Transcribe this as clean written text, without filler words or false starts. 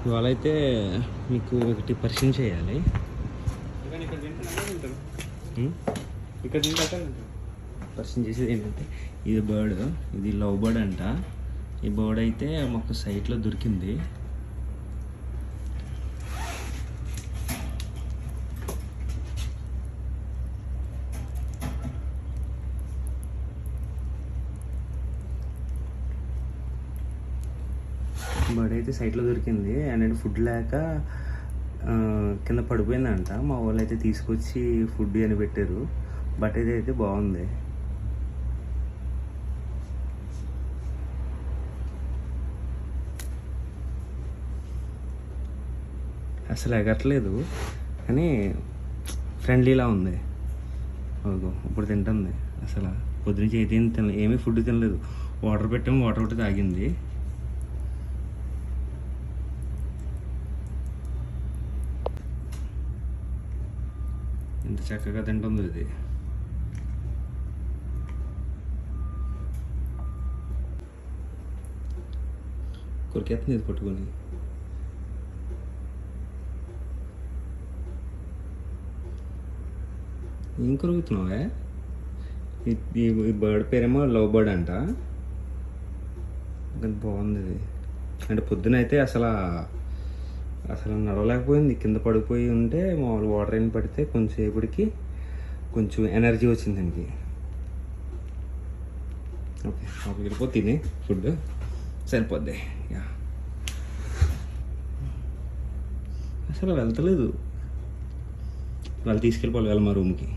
ఇవాళ అయితే మీకు ఒకటి పరిచయం చేయాలి. ఇక్కడ పరిచయం చేసేది ఏంటంటే ఇది బర్డ్, ఇది లవ్ బర్డ్ అంట. ఈ బర్డ్ అయితే మాకు సైట్లో దొరికింది. బర్డ్ అయితే సైట్లో దొరికింది అండ్ ఫుడ్ లేక కింద పడిపోయిందంట. మా వాళ్ళు అయితే తీసుకొచ్చి ఫుడ్ అని పెట్టారు. బట్ అయితే బాగుంది. అసలు ఎగట్లేదు కానీ ఫ్రెండ్లీలా ఉంది. ఇప్పుడు తింటుంది. అసలు పొద్దునుంచి అయితే తినలేదు, ఏమీ ఫుడ్ తినలేదు. వాటర్ పెట్టాము, వాటర్ ఒకటి తాగింది. ఎంత చక్కగా తింటుందో ఇది. కొరికేస్తుంది ఇది పట్టుకొని. ఏం కొరుకుతున్నావే? ఈ బర్డ్ పేరేమో లవ్ బర్డ్ అంట. బాగుంది ఇది. అంటే పొద్దునైతే అసలు నడవలేకపోయింది, కింద పడిపోయి ఉంటే మామూలు వాటర్ అయిన పడితే కొంచెంసేపటికి కొంచెం ఎనర్జీ వచ్చింది దానికి. ఓకే, అప్పుడు వెళ్ళిపోతుంది ఫుడ్ సరిపోద్ది. యా, అసలు వెళ్తలేదు. వాళ్ళు తీసుకెళ్ళిపోవాలి మా రూమ్కి.